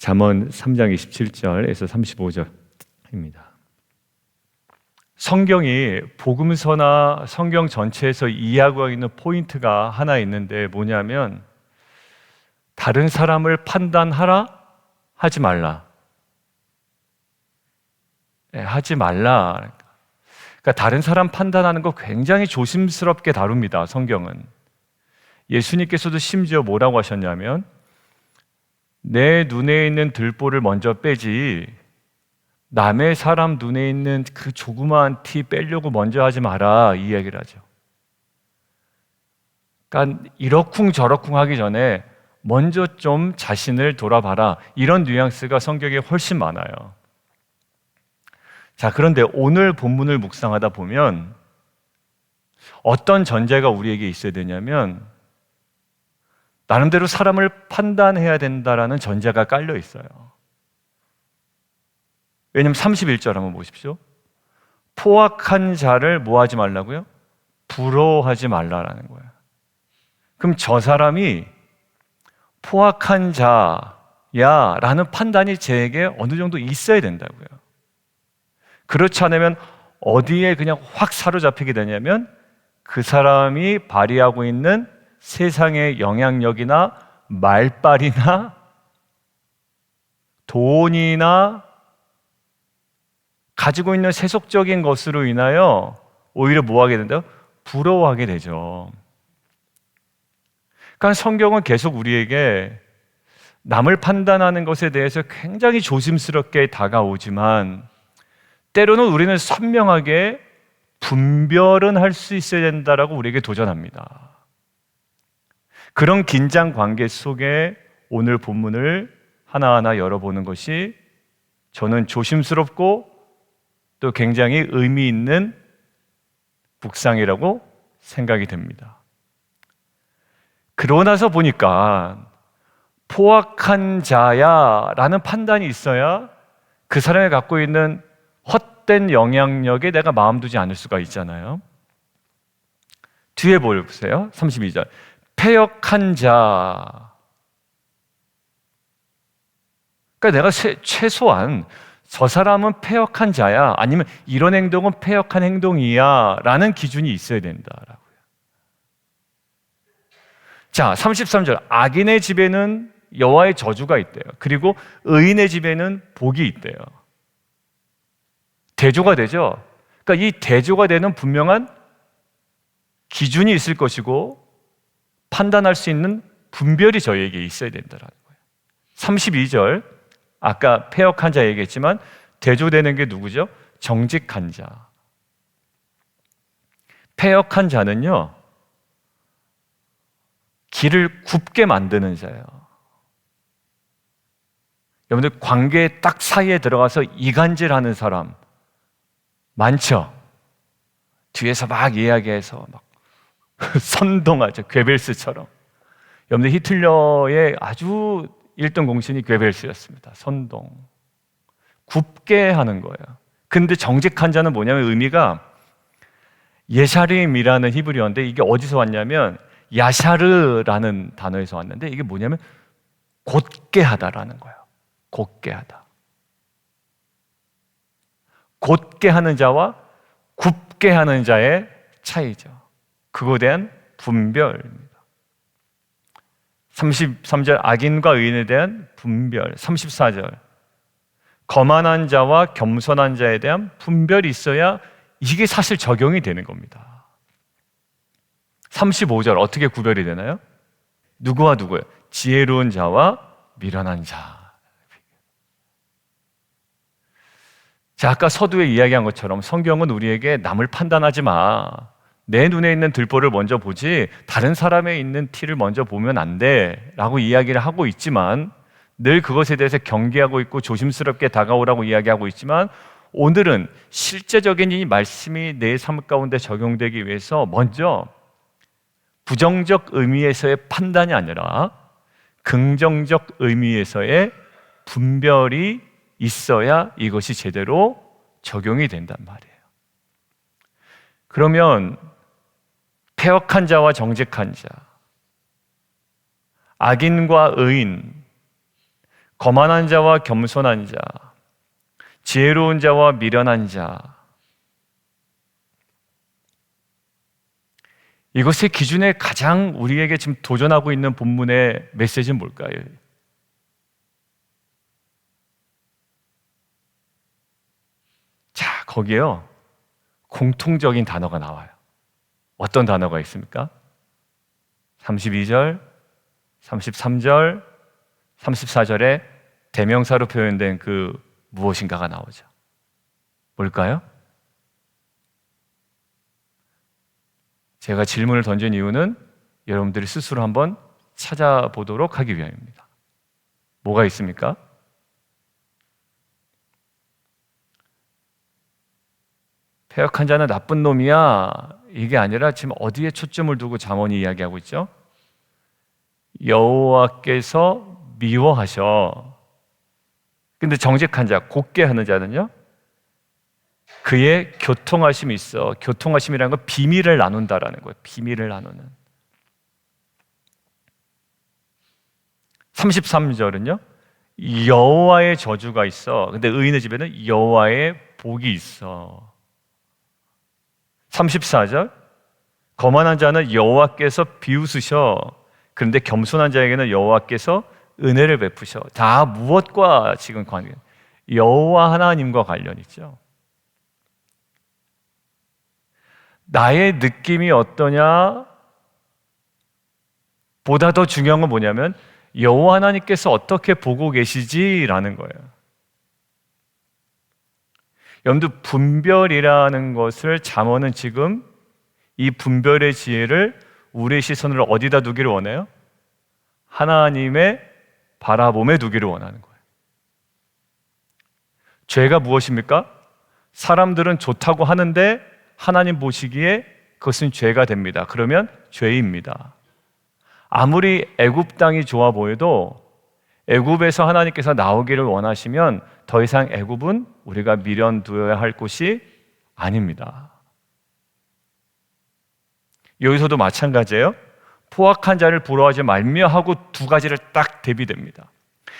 잠언 3장 27절에서 35절입니다. 성경이 복음서나 성경 전체에서 이해하고 있는 포인트가 하나 있는데 뭐냐면 다른 사람을 판단하라? 하지 말라. 하지 말라. 그러니까 다른 사람 판단하는 거 굉장히 조심스럽게 다룹니다, 성경은. 예수님께서도 심지어 뭐라고 하셨냐면 내 눈에 있는 들보를 먼저 빼지 남의 사람 눈에 있는 그 조그마한 티 빼려고 먼저 하지 마라, 이 얘기를 하죠. 그러니까 이러쿵저러쿵 하기 전에 먼저 좀 자신을 돌아봐라, 이런 뉘앙스가 성경에 훨씬 많아요. 자, 그런데 오늘 본문을 묵상하다 보면 어떤 전제가 우리에게 있어야 되냐면 나름대로 사람을 판단해야 된다라는 전제가 깔려 있어요. 왜냐하면 31절 한번 보십시오. 포악한 자를 뭐 하지 말라고요? 부러워하지 말라라는 거예요. 그럼 저 사람이 포악한 자야 라는 판단이 제게 어느 정도 있어야 된다고요. 그렇지 않으면 어디에 그냥 확 사로잡히게 되냐면 그 사람이 발휘하고 있는 세상의 영향력이나 말빨이나 돈이나 가지고 있는 세속적인 것으로 인하여 오히려 뭐 하게 된다요? 부러워하게 되죠. 그러니까 성경은 계속 우리에게 남을 판단하는 것에 대해서 굉장히 조심스럽게 다가오지만 때로는 우리는 선명하게 분별은 할 수 있어야 된다라고 우리에게 도전합니다. 그런 긴장 관계 속에 오늘 본문을 하나하나 열어보는 것이 저는 조심스럽고 또 굉장히 의미 있는 묵상이라고 생각이 됩니다. 그러고 나서 보니까 포악한 자야 라는 판단이 있어야 그 사람이 갖고 있는 헛된 영향력에 내가 마음 두지 않을 수가 있잖아요. 뒤에 보세요. 32절. 패역한 자. 그러니까 내가 최소한 저 사람은 패역한 자야, 아니면 이런 행동은 패역한 행동이야 라는 기준이 있어야 된다라고요. 자, 33절. 악인의 집에는 여호와의 저주가 있대요. 그리고 의인의 집에는 복이 있대요. 대조가 되죠. 그러니까 이 대조가 되는 분명한 기준이 있을 것이고 판단할 수 있는 분별이 저희에게 있어야 된다는 거예요. 32절, 아까 패역한 자 얘기했지만 대조되는 게 누구죠? 정직한 자. 패역한 자는요, 길을 굽게 만드는 자예요. 여러분들 관계 딱 사이에 들어가서 이간질하는 사람 많죠? 뒤에서 막 이야기해서 막 선동하죠. 괴벨스처럼. 여러분들 히틀러의 아주 1등 공신이 괴벨스였습니다. 선동. 굽게 하는 거예요. 근데 정직한 자는 뭐냐면 의미가 예샤림이라는 히브리어인데 이게 어디서 왔냐면 야샤르라는 단어에서 왔는데 이게 뭐냐면 곧게 하다라는 거예요. 곧게 하다. 곧게 하는 자와 굽게 하는 자의 차이죠. 그거에 대한 분별입니다. 33절 악인과 의인에 대한 분별. 34절 거만한 자와 겸손한 자에 대한 분별이 있어야 이게 사실 적용이 되는 겁니다. 35절 어떻게 구별이 되나요? 누구와 누구예요? 지혜로운 자와 미련한 자. 자, 아까 서두에 이야기한 것처럼 성경은 우리에게 남을 판단하지 마, 내 눈에 있는 들보를 먼저 보지 다른 사람에 있는 티를 먼저 보면 안 돼 라고 이야기를 하고 있지만, 늘 그것에 대해서 경계하고 있고 조심스럽게 다가오라고 이야기하고 있지만, 오늘은 실제적인 이 말씀이 내 삶 가운데 적용되기 위해서 먼저 부정적 의미에서의 판단이 아니라 긍정적 의미에서의 분별이 있어야 이것이 제대로 적용이 된단 말이에요. 그러면 패역한 자와 정직한 자, 악인과 의인, 거만한 자와 겸손한 자, 지혜로운 자와 미련한 자, 이것의 기준에 가장 우리에게 지금 도전하고 있는 본문의 메시지는 뭘까요? 자, 거기에요, 공통적인 단어가 나와요. 어떤 단어가 있습니까? 32절, 33절, 34절에 대명사로 표현된 그 무엇인가가 나오죠. 뭘까요? 제가 질문을 던진 이유는 여러분들이 스스로 한번 찾아보도록 하기 위함입니다. 뭐가 있습니까? 패역한 자는 나쁜 놈이야, 이게 아니라 지금 어디에 초점을 두고 잠언이 이야기하고 있죠? 여호와께서 미워하셔. 근데 정직한 자, 곱게 하는 자는요, 그의 교통하심이 있어. 교통하심이라는 건 비밀을 나눈다라는 거예요. 비밀을 나누는. 33절은요, 여호와의 저주가 있어. 근데 의인의 집에는 여호와의 복이 있어. 34절, 거만한 자는 여호와께서 비웃으셔. 그런데 겸손한 자에게는 여호와께서 은혜를 베푸셔. 다 무엇과 지금 관계? 여호와 하나님과 관련 있죠. 나의 느낌이 어떠냐 보다 더 중요한 건 뭐냐면 여호와 하나님께서 어떻게 보고 계시지라는 거예요. 여러분들, 분별이라는 것을 잠언은 지금 이 분별의 지혜를 우리의 시선을 어디다 두기를 원해요? 하나님의 바라봄에 두기를 원하는 거예요. 죄가 무엇입니까? 사람들은 좋다고 하는데 하나님 보시기에 그것은 죄가 됩니다. 그러면 죄입니다. 아무리 애굽 땅이 좋아 보여도 애굽에서 하나님께서 나오기를 원하시면 더 이상 애굽은 우리가 미련두어야 할 곳이 아닙니다. 여기서도 마찬가지예요. 포악한 자를 부러워하지 말며 하고 두 가지를 딱 대비됩니다.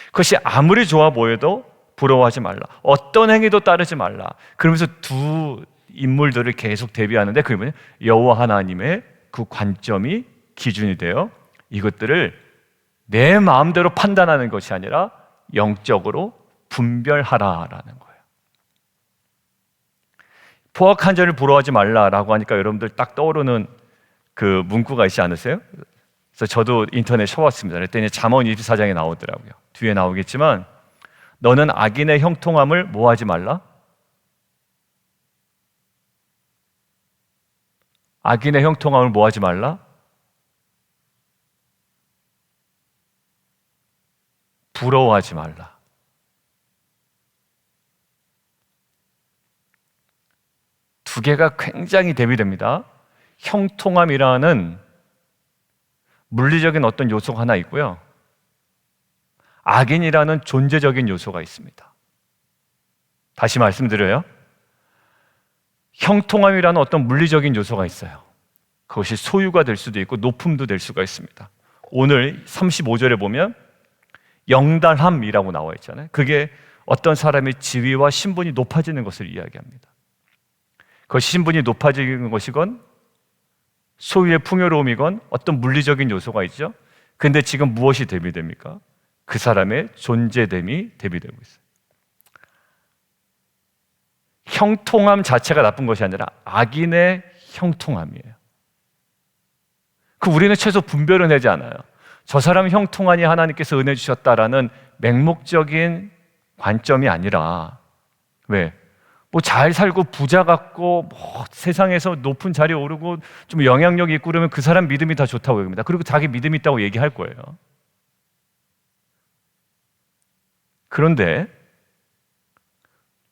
그것이 아무리 좋아 보여도 부러워하지 말라. 어떤 행위도 따르지 말라. 그러면서 두 인물들을 계속 대비하는데 그게 뭐냐? 여호와 하나님의 그 관점이 기준이 돼요. 이것들을 내 마음대로 판단하는 것이 아니라 영적으로 분별하라라는 거예요. 포악한 자를 부러워하지 말라라고 하니까 여러분들 딱 떠오르는 그 문구가 있지 않으세요? 그래서 저도 인터넷 쳐봤습니다. 그랬더니 잠언 24장에 나오더라고요. 뒤에 나오겠지만 너는 악인의 형통함을 뭐 하지 말라? 악인의 형통함을 뭐 하지 말라? 부러워하지 말라. 두 개가 굉장히 대비됩니다. 형통함이라는 물리적인 어떤 요소가 하나 있고요, 악인이라는 존재적인 요소가 있습니다. 다시 말씀드려요. 형통함이라는 어떤 물리적인 요소가 있어요. 그것이 소유가 될 수도 있고 높음도 될 수가 있습니다. 오늘 35절에 보면 영달함이라고 나와 있잖아요. 그게 어떤 사람의 지위와 신분이 높아지는 것을 이야기합니다. 그 신분이 높아지는 것이건 소유의 풍요로움이건 어떤 물리적인 요소가 있죠. 근데 지금 무엇이 대비됩니까? 그 사람의 존재됨이 대비되고 있어요. 형통함 자체가 나쁜 것이 아니라 악인의 형통함이에요. 우리는 최소 분별은 하지 않아요. 저 사람 형통하니 하나님께서 은혜 주셨다라는 맹목적인 관점이 아니라, 왜? 뭐 잘 살고 부자 같고 뭐 세상에서 높은 자리에 오르고 좀 영향력이 있고 그러면 그 사람 믿음이 다 좋다고 얘기합니다. 그리고 자기 믿음이 있다고 얘기할 거예요. 그런데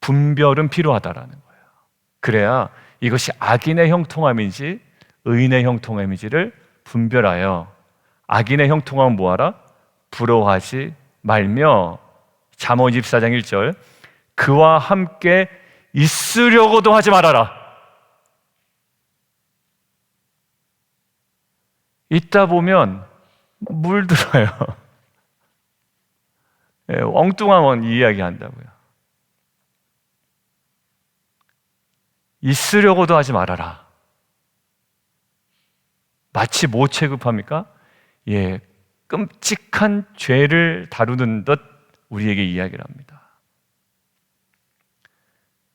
분별은 필요하다라는 거예요. 그래야 이것이 악인의 형통함인지 의인의 형통함인지를 분별하여 악인의 형통함은 뭐하라? 부러워하지 말며 잠언 24장 1절 그와 함께 있으려고도 하지 말아라. 있다 보면 물들어요. 엉뚱한 이야기 한다고요. 있으려고도 하지 말아라. 마치 뭐 취급합니까? 끔찍한 죄를 다루는 듯 우리에게 이야기를 합니다.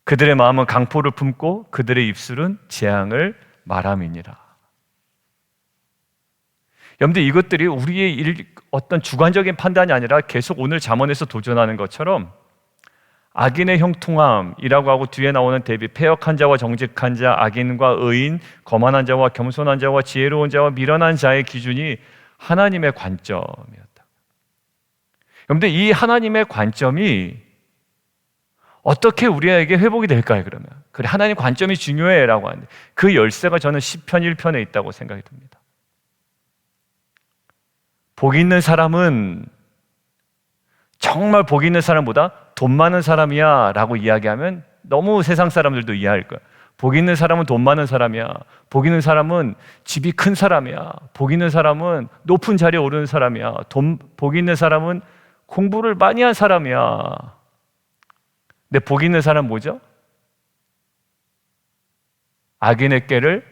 그들의 마음은 강포를 품고 그들의 입술은 재앙을 말함이니라. 여러분들, 이것들이 우리의 어떤 주관적인 판단이 아니라 계속 오늘 잠언에서 도전하는 것처럼 악인의 형통함이라고 하고 뒤에 나오는 대비, 패역한 자와 정직한 자, 악인과 의인, 거만한 자와 겸손한 자와 지혜로운 자와 미련한 자의 기준이 하나님의 관점이었다. 여러분들, 이 하나님의 관점이 어떻게 우리에게 회복이 될까요? 그러면 그래, 하나님 관점이 중요해라고 하는데 그 열쇠가 저는 시편 1편에 있다고 생각이 듭니다. 복 있는 사람은 정말 복 있는 사람보다 돈 많은 사람이야 라고 이야기하면 너무 세상 사람들도 이해할 거야. 복 있는 사람은 돈 많은 사람이야. 복 있는 사람은 집이 큰 사람이야. 복 있는 사람은 높은 자리에 오르는 사람이야. 복 있는 사람은 공부를 많이 한 사람이야. 근데 복 있는 사람은 뭐죠? 악인의 꾀를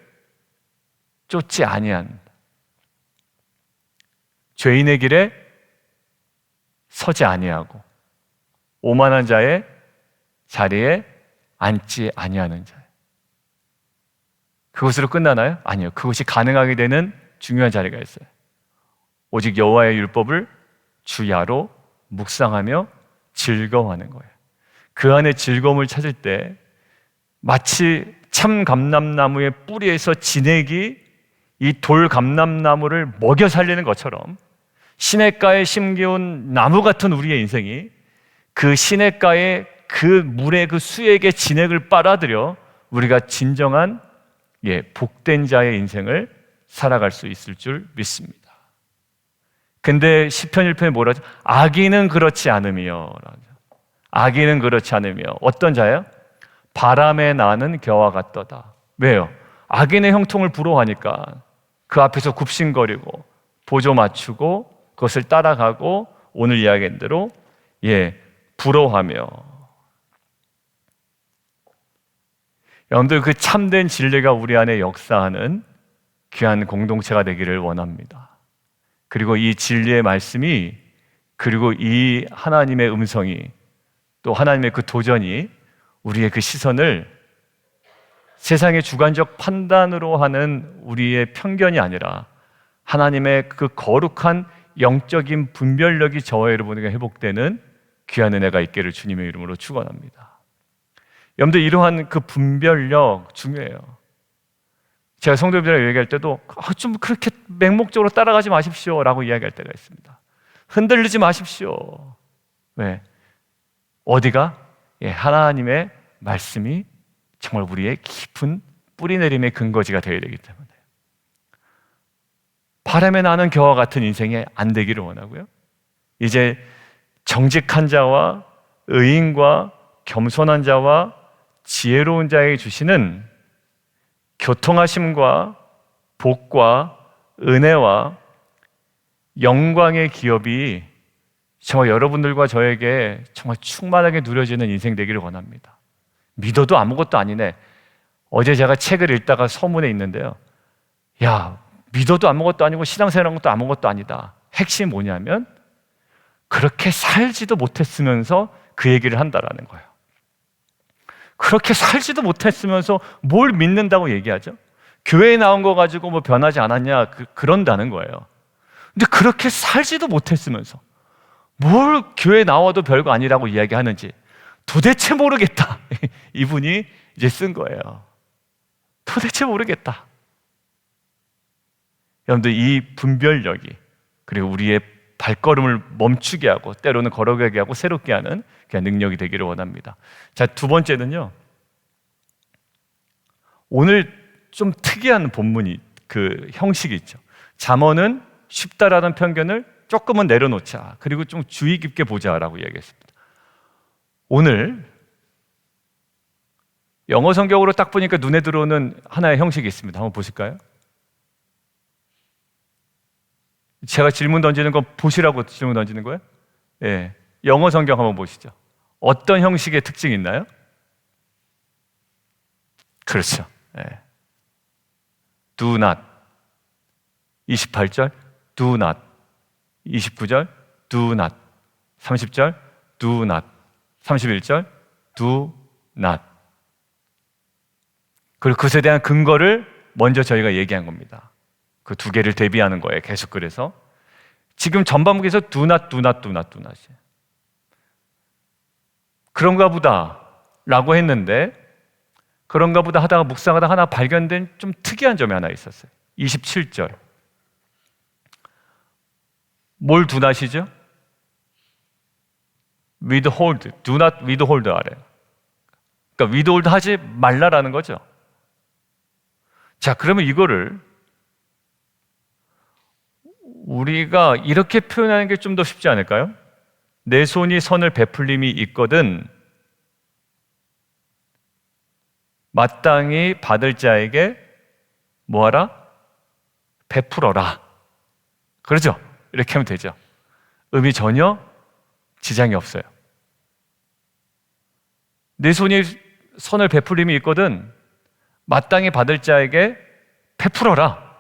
쫓지 아니한, 죄인의 길에 서지 아니하고 오만한 자의 자리에 앉지 아니하는 자. 그것으로 끝나나요? 아니요. 그것이 가능하게 되는 중요한 자리가 있어요. 오직 여호와의 율법을 주야로 묵상하며 즐거워하는 거예요. 그 안에 즐거움을 찾을 때 마치 참 감람나무의 뿌리에서 진액이 이 돌 감람나무를 먹여 살리는 것처럼 시냇가에 심겨온 나무 같은 우리의 인생이 그 시냇가의 그 물의 그 수액의 진액을 빨아들여 우리가 진정한 복된 자의 인생을 살아갈 수 있을 줄 믿습니다. 근데 시편 1편에 뭐라죠? 악인은 그렇지 않으며, 악인은 그렇지 않으며 어떤 자예요? 바람에 나는 겨와 같도다. 왜요? 악인의 형통을 부러워하니까 그 앞에서 굽신거리고 보조 맞추고 그것을 따라가고 오늘 이야기한 대로 부러워하며. 여러분들, 그 참된 진리가 우리 안에 역사하는 귀한 공동체가 되기를 원합니다. 그리고 이 진리의 말씀이, 그리고 이 하나님의 음성이, 또 하나님의 그 도전이 우리의 그 시선을 세상의 주관적 판단으로 하는 우리의 편견이 아니라 하나님의 그 거룩한 영적인 분별력이 저와 여러분에게 회복되는 귀한 은혜가 있기를 주님의 이름으로 축원합니다. 여러분들, 이러한 그 분별력 중요해요. 제가 성도님들이랑 얘기할 때도 좀 그렇게 맹목적으로 따라가지 마십시오 라고 이야기할 때가 있습니다. 흔들리지 마십시오. 왜? 어디가? 하나님의 말씀이 정말 우리의 깊은 뿌리내림의 근거지가 되어야 되기 때문에 바람에 나는 겨와 같은 인생이 안 되기를 원하고요. 이제 정직한 자와 의인과 겸손한 자와 지혜로운 자에게 주시는 교통하심과 복과 은혜와 영광의 기업이 정말 여러분들과 저에게 정말 충만하게 누려지는 인생 되기를 원합니다. 믿어도 아무것도 아니네. 어제 제가 책을 읽다가 서문에 있는데요, 믿어도 아무것도 아니고 신앙생활한 것도 아무것도 아니다. 핵심이 뭐냐면 그렇게 살지도 못했으면서 그 얘기를 한다라는 거예요. 그렇게 살지도 못했으면서 뭘 믿는다고 얘기하죠? 교회에 나온 거 가지고 뭐 변하지 않았냐, 그런다는 거예요. 근데 그렇게 살지도 못했으면서 뭘 교회에 나와도 별거 아니라고 이야기하는지 도대체 모르겠다. 이분이 이제 쓴 거예요. 도대체 모르겠다. 여러분들, 이 분별력이, 그리고 우리의 발걸음을 멈추게 하고 때로는 걸어가게 하고 새롭게 하는 그냥 능력이 되기를 원합니다. 자, 두 번째는요, 오늘 좀 특이한 본문이, 그 형식이 있죠. 잠언은 쉽다라는 편견을 조금은 내려놓자, 그리고 좀 주의 깊게 보자라고 이야기했습니다. 오늘 영어 성경으로 딱 보니까 눈에 들어오는 하나의 형식이 있습니다. 한번 보실까요? 제가 질문 던지는 건 보시라고 질문 던지는 거예요? 예. 영어 성경 한번 보시죠. 어떤 형식의 특징이 있나요? 그렇죠. 네. Do not. 28절 do not. 29절 do not. 30절 do not. 31절 do not. 그리고 그것에 대한 근거를 먼저 저희가 얘기한 겁니다. 그 두 개를 대비하는 거예요. 계속. 그래서 지금 전반부에서 do not, do not, do not, do not. 그런가 보다 라고 했는데, 그런가 보다 하다가 묵상하다 하나 발견된 좀 특이한 점이 하나 있었어요. 27절. 뭘 do not이죠? withhold, do not withhold 아래. 그러니까 withhold 하지 말라라는 거죠. 자, 그러면 이거를 우리가 이렇게 표현하는 게 좀 더 쉽지 않을까요? 내 손이 선을 베풀림이 있거든 마땅히 받을 자에게 뭐하라? 베풀어라. 그러죠? 이렇게 하면 되죠. 의미 전혀 지장이 없어요. 내 손이 선을 베풀림이 있거든 마땅히 받을 자에게 베풀어라.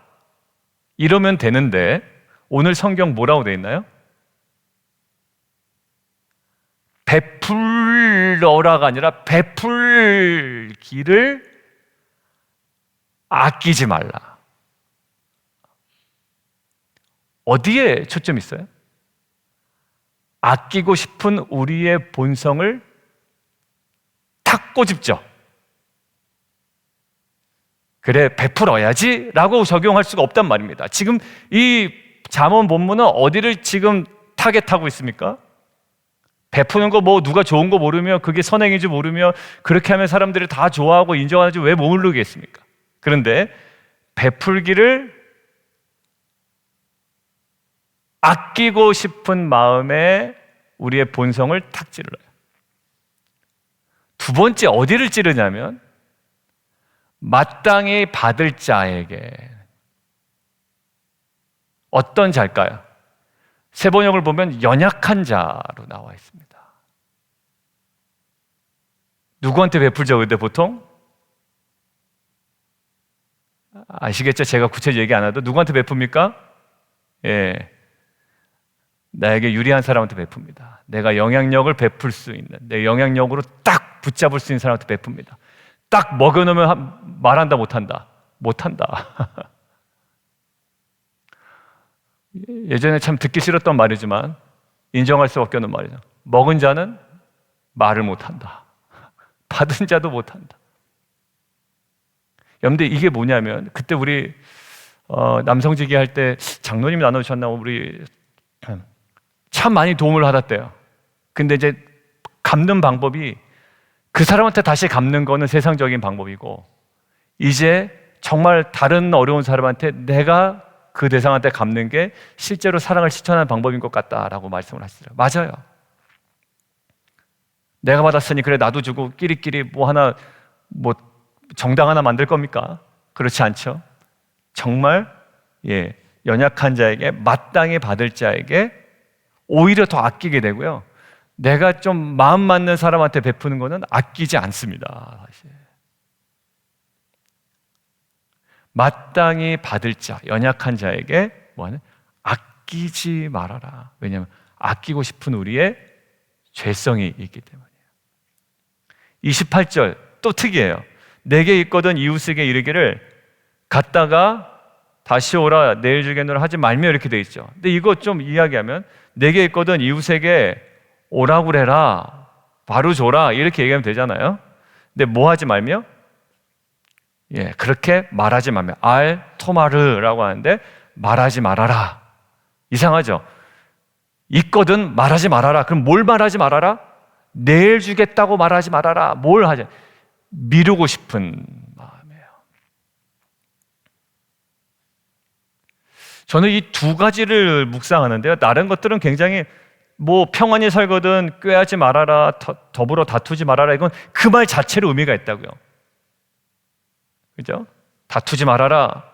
이러면 되는데 오늘 성경 뭐라고 되어 있나요? 베풀어라가 아니라 베풀기를 아끼지 말라. 어디에 초점이 있어요? 아끼고 싶은 우리의 본성을 탁 꼬집죠. 그래, 베풀어야지 라고 적용할 수가 없단 말입니다. 지금 이 잠언 본문은 어디를 지금 타겟하고 있습니까? 베푸는 거 뭐 누가 좋은 거 모르며 그게 선행인지 모르며 그렇게 하면 사람들이 다 좋아하고 인정하는지 왜 모르겠습니까? 그런데 베풀기를 아끼고 싶은 마음에 우리의 본성을 탁 찔러요. 두 번째 어디를 찌르냐면 마땅히 받을 자에게. 어떤 자일까요? 세번역을 보면 연약한 자로 나와 있습니다. 누구한테 베풀죠? 근데 보통? 아시겠죠? 제가 구체적으로 얘기 안 해도 누구한테 베풉니까? 예, 나에게 유리한 사람한테 베풉니다. 내가 영향력을 베풀 수 있는, 내 영향력으로 딱 붙잡을 수 있는 사람한테 베풉니다. 딱 먹여놓으면 말한다 못한다? 못한다. 예전에 참 듣기 싫었던 말이지만 인정할 수밖에 없는 말이죠. 먹은 자는 말을 못한다. 받은 자도 못한다. 여러분들 이게 뭐냐면 그때 우리 남성지기 할 때 장로님이 나눠주셨나 우리 참 많이 도움을 받았대요. 근데 이제 갚는 방법이 그 사람한테 다시 갚는 거는 세상적인 방법이고 이제 정말 다른 어려운 사람한테 내가 그 대상한테 갚는 게 실제로 사랑을 실천하는 방법인 것 같다라고 말씀을 하시더라고요. 맞아요. 내가 받았으니 그래 나도 주고 끼리끼리 뭐 하나 뭐 정당 하나 만들 겁니까? 그렇지 않죠. 정말 연약한 자에게 마땅히 받을 자에게 오히려 더 아끼게 되고요. 내가 좀 마음 맞는 사람한테 베푸는 거는 아끼지 않습니다. 사실. 마땅히 받을 자, 연약한 자에게 뭐하는? 아끼지 말아라. 왜냐하면 아끼고 싶은 우리의 죄성이 있기 때문이에요. 28절 또 특이해요. 내게 있거든 이웃에게 이르기를 갔다가 다시 오라 내일 주겠노라 하지 말며 이렇게 돼 있죠. 근데 이거 좀 이야기하면 내게 있거든 이웃에게 오라고 그래라 바로 줘라 이렇게 얘기하면 되잖아요. 근데 뭐 하지 말며? 그렇게 말하지 말며 알 토마르라고 하는데 말하지 말아라. 이상하죠? 있거든 말하지 말아라. 그럼 뭘 말하지 말아라? 내일 주겠다고 말하지 말아라. 뭘 하지? 미루고 싶은 마음이에요. 저는 이 두 가지를 묵상하는데요. 다른 것들은 굉장히 뭐 평안히 살거든 꾀하지 말아라, 더불어 다투지 말아라 이건 그 말 자체로 의미가 있다고요. 그죠? 다투지 말아라,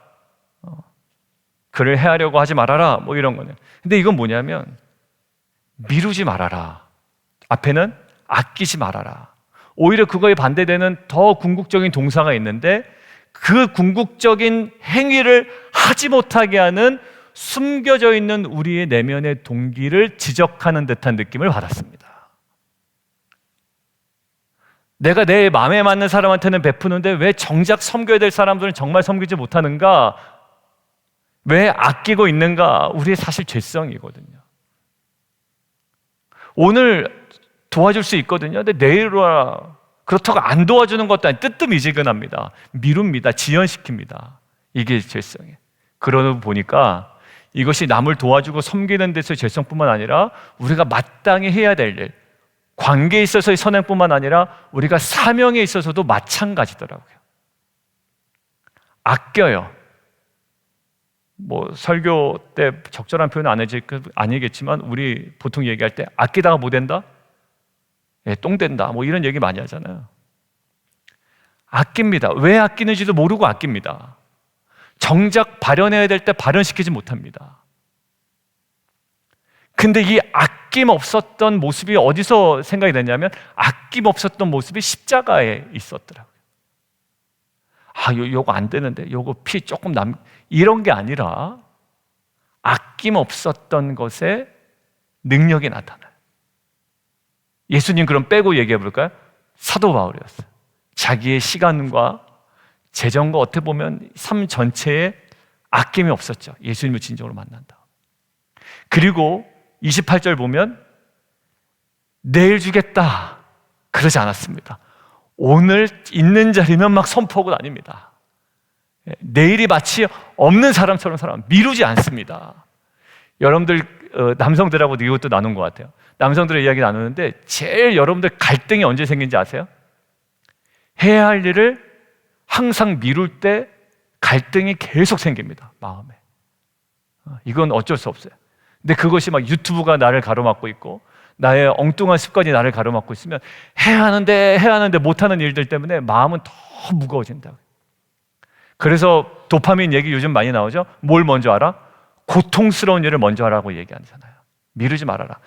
그를 해하려고 하지 말아라 뭐 이런 거는. 근데 이건 뭐냐면 미루지 말아라 앞에는 아끼지 말아라. 오히려 그거에 반대되는 더 궁극적인 동사가 있는데 그 궁극적인 행위를 하지 못하게 하는 숨겨져 있는 우리의 내면의 동기를 지적하는 듯한 느낌을 받았습니다. 내가 내 마음에 맞는 사람한테는 베푸는데 왜 정작 섬겨야 될 사람들은 정말 섬기지 못하는가? 왜 아끼고 있는가? 우리의 사실 죄성이거든요. 오늘 도와줄 수 있거든요. 근데 내일 와라. 그렇다고 안 도와주는 것도 아니고 뜨뜻미지근합니다. 미룹니다. 지연시킵니다. 이게 죄성이에요. 그러다 보니까 이것이 남을 도와주고 섬기는 데서의 죄성뿐만 아니라 우리가 마땅히 해야 될 일, 관계에 있어서의 선행뿐만 아니라 우리가 사명에 있어서도 마찬가지더라고요. 아껴요. 뭐 설교 때 적절한 표현은 아니겠지만 우리 보통 얘기할 때 아끼다가 뭐 된다? 예, 똥 된다. 뭐 이런 얘기 많이 하잖아요. 아낍니다. 왜 아끼는지도 모르고 아낍니다. 정작 발현해야 될 때 발현시키지 못합니다. 근데 이 아낌 없었던 모습이 어디서 생각이 됐냐면 아낌 없었던 모습이 십자가에 있었더라고요. 요거 안 되는데 요거 피 조금 이런 게 아니라 아낌 없었던 것에 능력이 나타나요. 예수님 그럼 빼고 얘기해 볼까요? 사도 바울이었어요. 자기의 시간과 재정과 어떻게 보면 삶 전체에 아낌이 없었죠. 예수님을 진정으로 만난다. 그리고 28절 보면 내일 주겠다 그러지 않았습니다. 오늘 있는 자리면 막 선포하고 다닙니다. 내일이 마치 없는 사람처럼 미루지 않습니다. 여러분들 남성들하고도 이것도 나눈 것 같아요. 남성들의 이야기 나누는데 제일 여러분들 갈등이 언제 생긴지 아세요? 해야 할 일을 항상 미룰 때 갈등이 계속 생깁니다. 마음에. 이건 어쩔 수 없어요. 근데 그것이 막 유튜브가 나를 가로막고 있고 나의 엉뚱한 습관이 나를 가로막고 있으면 해야 하는데 못하는 일들 때문에 마음은 더 무거워진다. 그래서 도파민 얘기 요즘 많이 나오죠. 뭘 먼저 하라? 고통스러운 일을 먼저 하라고 얘기하잖아요. 미루지 말아라.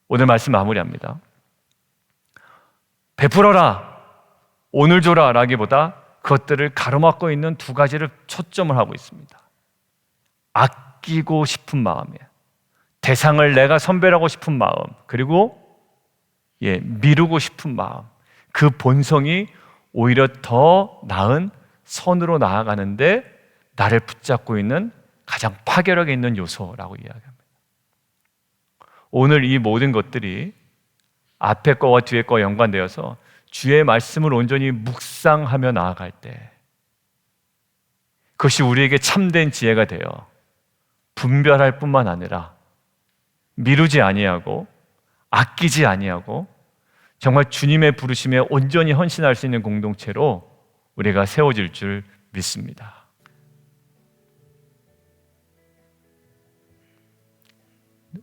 오늘 말씀 마무리합니다. 베풀어라, 오늘 줘라 라기보다 그것들을 가로막고 있는 두 가지를 초점을 하고 있습니다. 아끼고 싶은 마음이에요. 대상을 내가 선별하고 싶은 마음, 그리고 미루고 싶은 마음. 그 본성이 오히려 더 나은 선으로 나아가는데 나를 붙잡고 있는 가장 파괴력 있는 요소라고 이야기합니다. 오늘 이 모든 것들이 앞에 거와 뒤에 거와 연관되어서 주의 말씀을 온전히 묵상하며 나아갈 때 그것이 우리에게 참된 지혜가 되어 분별할 뿐만 아니라 미루지 아니하고 아끼지 아니하고 정말 주님의 부르심에 온전히 헌신할 수 있는 공동체로 우리가 세워질 줄 믿습니다.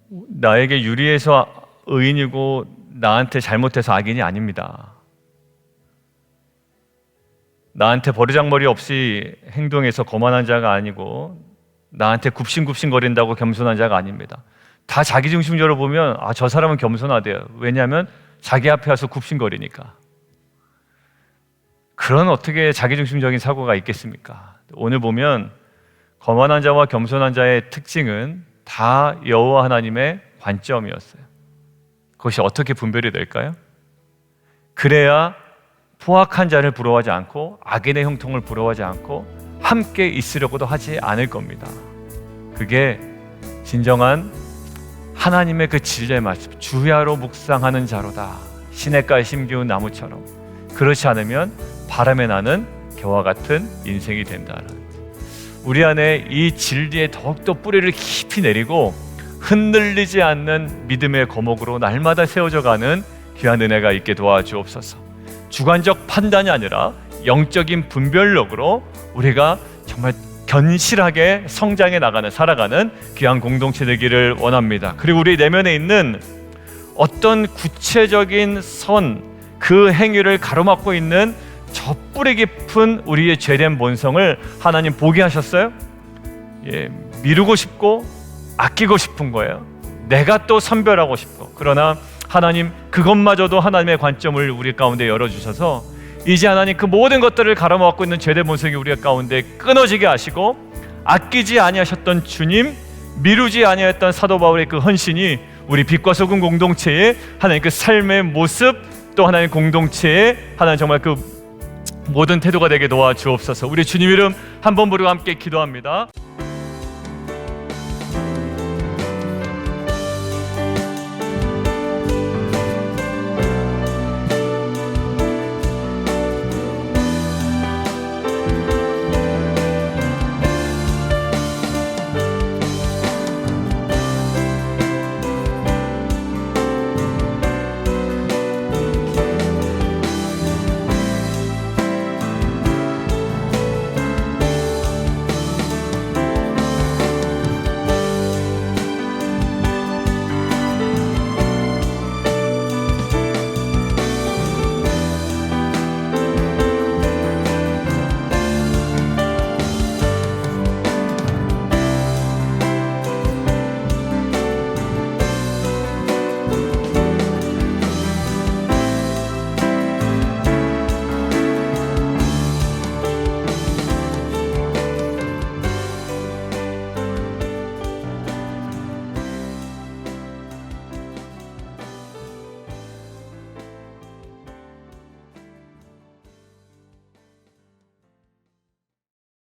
나에게 유리해서 의인이고 나한테 잘못해서 악인이 아닙니다. 나한테 버르장머리 없이 행동해서 거만한 자가 아니고 나한테 굽신굽신거린다고 겸손한 자가 아닙니다. 다 자기중심적으로 보면 저 사람은 겸손하대요. 왜냐하면 자기 앞에 와서 굽신거리니까. 그런 어떻게 자기중심적인 사고가 있겠습니까? 오늘 보면 거만한 자와 겸손한 자의 특징은 다 여호와 하나님의 관점이었어요. 그것이 어떻게 분별이 될까요? 그래야 포악한 자를 부러워하지 않고 악인의 형통을 부러워하지 않고 함께 있으려고도 하지 않을 겁니다. 그게 진정한 하나님의 그 진리의 말씀, 주야로 묵상하는 자로다. 시냇가에 심기운 나무처럼. 그렇지 않으면 바람에 나는 겨와 같은 인생이 된다는. 우리 안에 이 진리에 더욱더 뿌리를 깊이 내리고 흔들리지 않는 믿음의 거목으로 날마다 세워져 가는 귀한 은혜가 있게 도와주옵소서. 주관적 판단이 아니라 영적인 분별력으로 우리가 정말 견실하게 성장해 나가는, 살아가는 귀한 공동체 되기를 원합니다. 그리고 우리 내면에 있는 어떤 구체적인 선, 그 행위를 가로막고 있는 저 뿌리 깊은 우리의 죄된 본성을 하나님 보게 하셨어요. 미루고 싶고 아끼고 싶은 거예요. 내가 또 선별하고 싶고, 그러나 하나님 그것마저도 하나님의 관점을 우리 가운데 열어주셔서 이제 하나님 그 모든 것들을 가로막고 있는 죄대 본성이 우리 가운데 끊어지게 하시고, 아끼지 아니하셨던 주님, 미루지 아니하였던 사도 바울의 그 헌신이 우리 빛과 소금 공동체의 하나님 그 삶의 모습, 또 하나님 공동체의 하나님 정말 그 모든 태도가 되게 도와주옵소서. 우리 주님 이름 한 번 부르고 함께 기도합니다.